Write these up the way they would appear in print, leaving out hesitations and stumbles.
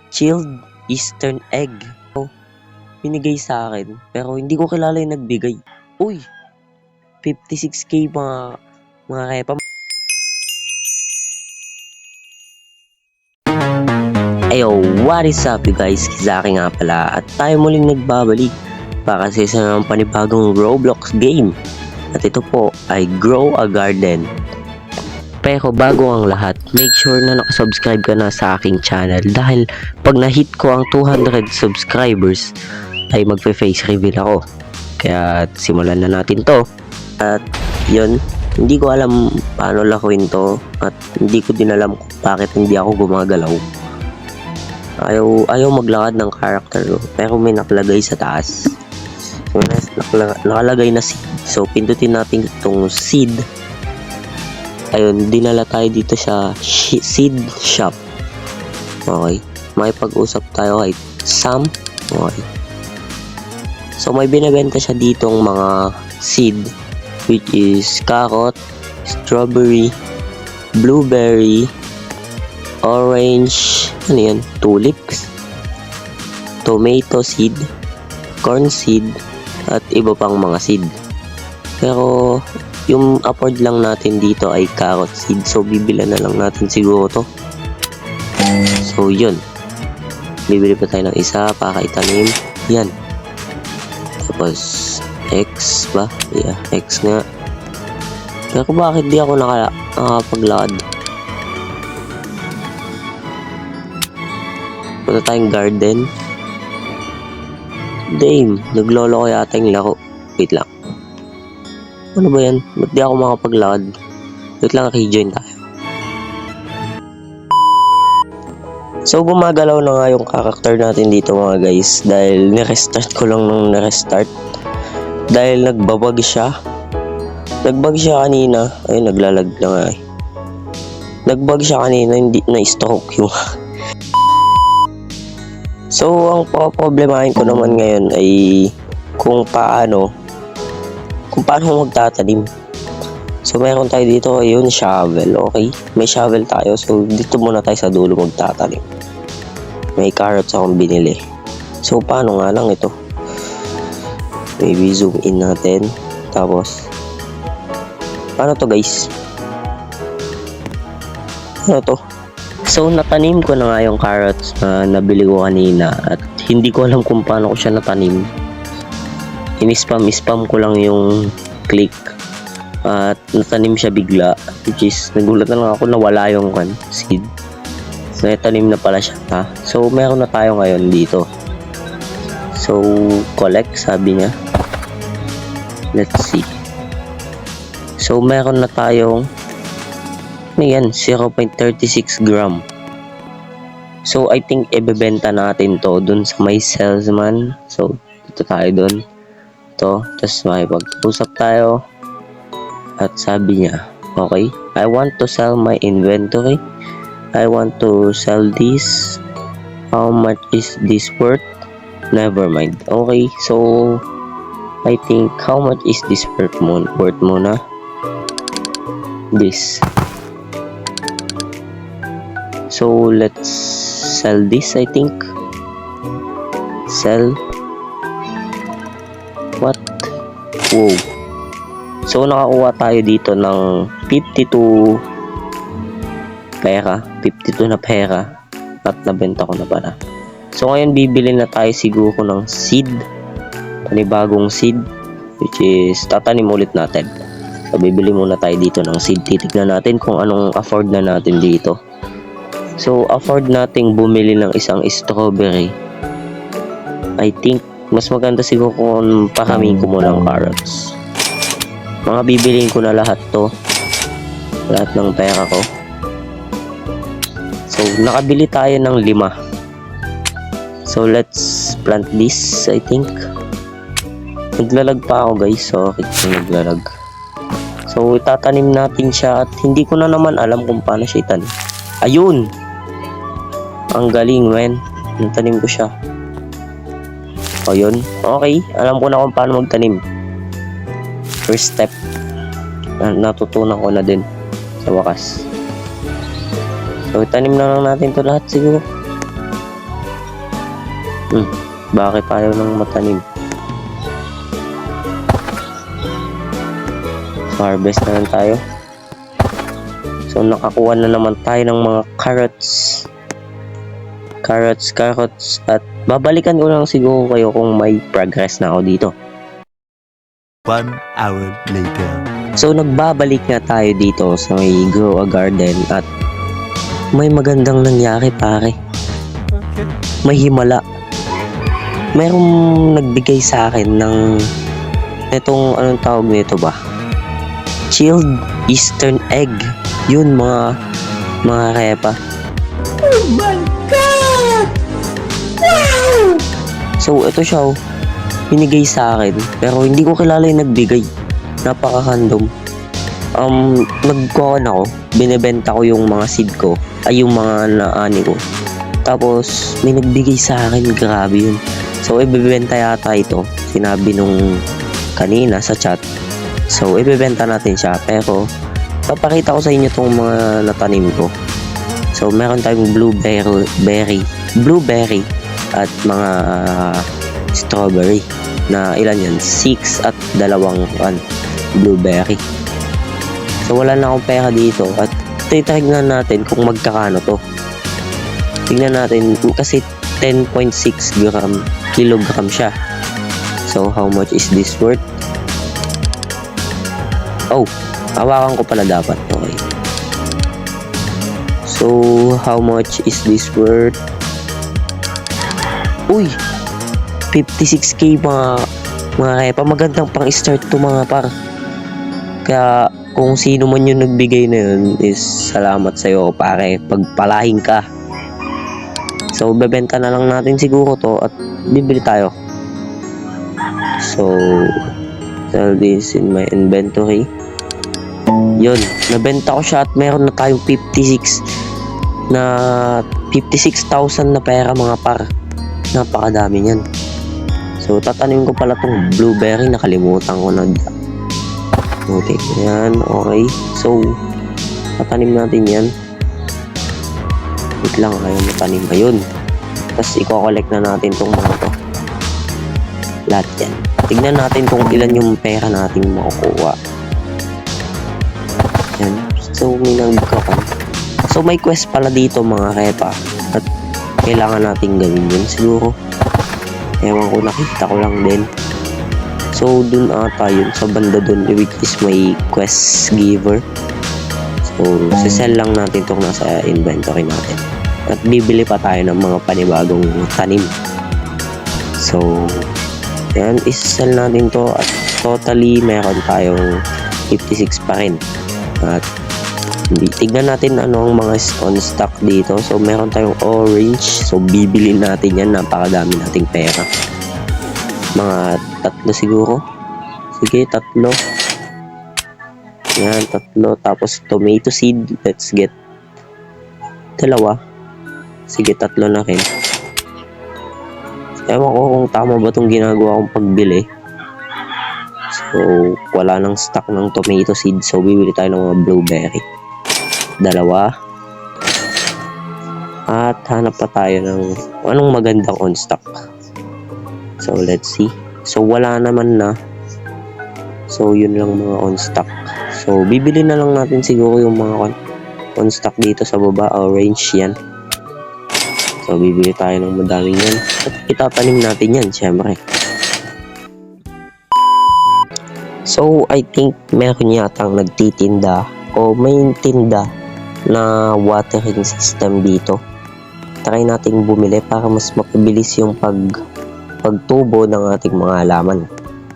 chilled Eastern egg. So, binigay sa akin, pero hindi ko kilala yung nagbigay. Uy, 56k mga kepa. Ayo, what is up you guys? Kizaki nga pala at tayo muling nagbabalik para sa isang panibagong Roblox game. At ito po ay Grow a Garden. Pero bago ang lahat, make sure na nakasubscribe ka na sa aking channel dahil pag na-hit ko ang 200 subscribers ay magpe-face reveal ako. Kaya simulan na natin to. At yun, hindi ko alam paano lakuin to at hindi ko din alam kung bakit hindi ako gumagalaw. Ayaw maglakad ng character ko, pero may nakalagay sa taas. So, nakalagay na seed. So, pindutin natin itong seed. Ayun, dinala tayo dito sa seed shop. Okay. Makipag-usap tayo kay Sam. Okay. So, may binibenta siya ditong mga seed, which is carrot, strawberry, blueberry, orange, ano yan, tulips, tomato seed, corn seed, at iba pang mga seed. Pero yung afford lang natin dito ay carrot seed, so bibilan na lang natin siguro to. So yun, bibili pa tayo ng isa para itanim. Yan, tapos X ba? Yeah, X nga. Pero bakit di ako nakapaglakad? Punta tayong garden. Damn, naglolo ko yata yung lako. Wait lang. Ano ba yan? Ba't di ako makapaglakad? Wait lang, rejoin tayo. So, gumagalaw na nga yung character natin dito mga guys. Dahil nirestart ko lang nung nirestart. Dahil nagbabag siya. Nagbag siya kanina. Ayun, naglalag na nga eh. Nagbag siya kanina, hindi na-stroke yung So, ang problemahin ko naman ngayon ay kung paano magtatanim. So, meron tayo dito, ayun, shovel, okay? May shovel tayo, so dito muna tayo sa dulo magtatanim. May carrots akong binili. So, paano nga lang ito? Maybe zoom in natin. Tapos, paano to guys? Ano to? So, natanim ko na nga yung carrots na nabili ko kanina at hindi ko alam kung paano ko siya natanim. In-spam ko lang yung click at natanim siya bigla, which is nagulat na lang ako na wala yung seed. So, natanim na pala siya. So, meron na tayo ngayon dito. So, collect, sabi niya. Let's see. So, meron na tayong yan, 0.36 gram. So, I think ibebenta natin to dun sa may salesman. So, dito tayo dun. To, tapos makipag-usap tayo. At sabi niya, okay, I want to sell my inventory. I want to sell this. How much is this worth? Never mind. Okay, so, I think, how much is this worth muna? This. So, let's sell this, I think. Sell. What? Wow. So, nakakuha tayo dito ng 52 pera. 52 na pera. At nabenta ko na pala. So, ngayon bibili na tayo siguro ng seed. Panibagong seed. Which is, tatanim ulit natin. So, bibili muna tayo dito ng seed. Titignan natin kung anong afford na natin dito. So, afford nating bumili ng isang strawberry. I think, mas maganda siguro kung pakamin ko muna ng carrots. Mga bibiliin ko na lahat to. Lahat ng pera ko. So, nakabili tayo ng 5. So, let's plant this, I think. Naglalag pa ako guys. Sorry kung naglalag. So, itatanim natin siya at hindi ko na naman alam kung paano siya itanim. Ayun! Ang galing, men. Natanim ko siya. O, yun. Okay. Alam ko na kung paano magtanim. First step. Natutunan ko na din. Sa wakas. So, itanim na lang natin to lahat siguro. Bakit ayaw nang matanim? So, harvest na lang tayo. So, nakakuha na naman tayo ng mga carrots. Carrots. At babalikan ko lang siguro kayo kung may progress na ako dito. 1 hour later. So, nagbabalik nga tayo dito sa may Grow a Garden at may magandang nangyari, pare. May himala. Mayroong nagbigay sa akin ng itong, anong tawag nito ba? Chilled Eastern Egg. Yun, mga repa. Oh my God! Wow! So, ito siya, binigay sa akin. Pero hindi ko kilala yung nagbigay. Napaka-random. Nagkuhan ako. Binibenta ko yung mga seed ko. Ay, yung mga naani ko. Tapos, may nagbigay sa akin. Grabe yun. So, ibibenta yata ito. Sinabi nung kanina sa chat. So, ibibenta natin siya. Pero, papakita ko sa inyo itong mga natanim ko. So, meron tayong blueberry at mga strawberry. Na ilan yan? 6 at 2 blueberry. So, wala na akong pera dito. At titignan natin kung magkakano to. Tingnan natin kasi 10.6 kilogram siya. So, how much is this worth? Oh, hawakan ko pala dapat. Okay. So, how much is this worth? Uy! 56k mga repa. Magandang pang start to mga par. Kaya, kung sino man yung nagbigay na yun, is salamat sa'yo pare. Pagpalahin ka. So, bebenta na lang natin siguro to at bibili tayo. So, sell this in my inventory. Yun, nabenta ko siya at meron na tayong 56,000 na pera mga par. Napakadami niyan. So, tatanim ko pala tong blueberry. Nakalimutan ko na. Okay, yan, okay. So, tatanim natin yan. Wait lang, ayaw matanim. Ayun. Tapos, i-collect na natin tong mga to. Lahat yan. Tignan natin kung ilan yung pera natin makukuha. Yan. So, may nagkakan. So, may quest pala dito mga repa. At kailangan natin gawin yun siguro. Ewan ko, nakita ko lang din. So, dun ata yun. Sa banda dun, which is may quest giver. So, sisell lang natin itong nasa inventory natin. At bibili pa tayo ng mga panibagong tanim. So, yan, isisell natin to at totally meron tayong 56 pa rin. At tignan natin ano ang mga on stock dito. So, meron tayong orange. So, bibili natin yan. Napakadami nating pera. Mga 3 siguro. Sige, 3. Yan, 3. Tapos, tomato seed. Let's get 2. Sige, 3 na rin. Ewan ko kung tama ba itong ginagawa kong pagbili. So, wala nang stock ng tomato seed. So, bibili tayo ng mga blueberry. 2. At hanap pa tayo ng anong magandang on stock. So, let's see. So, wala naman na. So, yun lang mga on stock. So, bibili na lang natin siguro yung mga on stock dito sa baba. Orange yan. So, bibili tayo ng madaming yan. At itatanim natin yan, syempre. So, I think meron yatang nagtitinda o may tinda na watering system dito. Try nating bumili para mas mapabilis yung pagtubo ng ating mga halaman.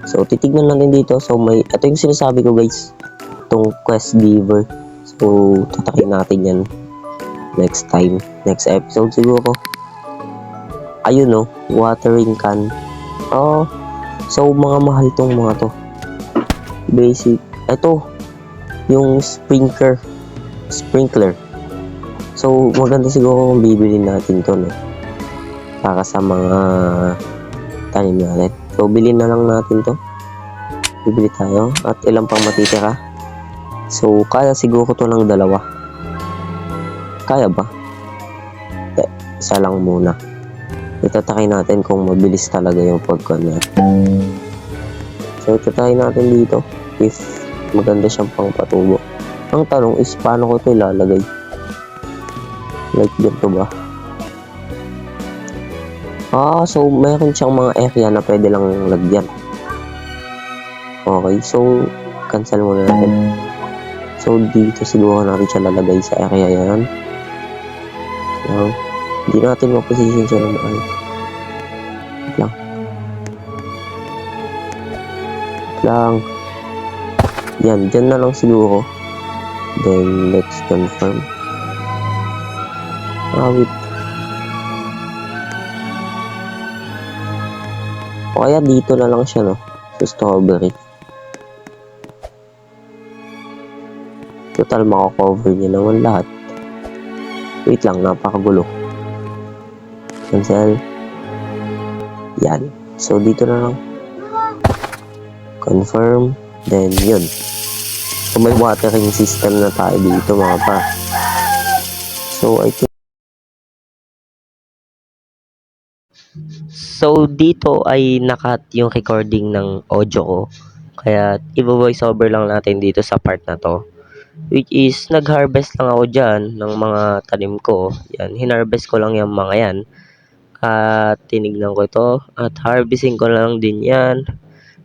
So, titignan natin dito. So, ito yung sinasabi ko guys. Itong quest giver. So, tatry natin yan next time. Next episode siguro. Ayun no, watering can. Oh, so mga mahal tong mga to. Basic. Ito, yung sprinkler. So, maganda siguro kung bibili natin to, no? Para sa mga tanim natin. So, bilhin na lang natin to. Bibili tayo. At ilang pang matitira. So, kaya siguro to ng 2. Kaya ba? Isa lang muna. Itatry natin kung mabilis talaga yung pag-connect. So, itatry natin dito if maganda siyang pangpatubo. Ang tanong is, paano ko ito ilalagay? Like, ganito ba? So, mayroon siyang mga area na pwede lang lagyan. Okay, so, cancel muna natin. So, dito siguro natin siya lalagay sa area yan. Yan. Hindi natin maposition siya ng maayos. Wait lang. Wait lang. Yan, dyan na lang siguro. Then, let's confirm. Wait. O kaya dito na lang siya, no? Sa strawberry. Total, makakover niya naman lahat. Wait lang, napakagulo. Cancel. Yan. So, dito na lang. Confirm. Then, yun. So, may watering system na tayo dito, mga pa. So, I think So, dito ay nakat yung recording ng audio ko. Kaya, i-voice over lang natin dito sa part na to. Which is, nag-harvest lang ako dyan ng mga tanim ko. Yan, hinarvest ko lang yung mga yan. At tinignan ko ito. At harvesting ko lang din yan.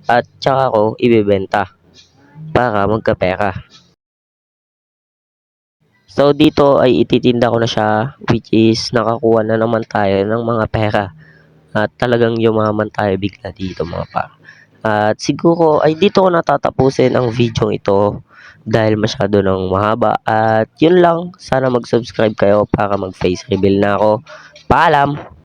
At tsaka ko ibibenta. Para magkapera. So, dito ay ititinda ko na siya. Which is, nakakuha na naman tayo ng mga pera. At talagang yumaman tayo bigla dito mga pa. At siguro ay dito ko natatapusin ang video ito dahil masyado nang mahaba. At yun lang, sana mag-subscribe kayo para mag-face reveal na ako. Paalam!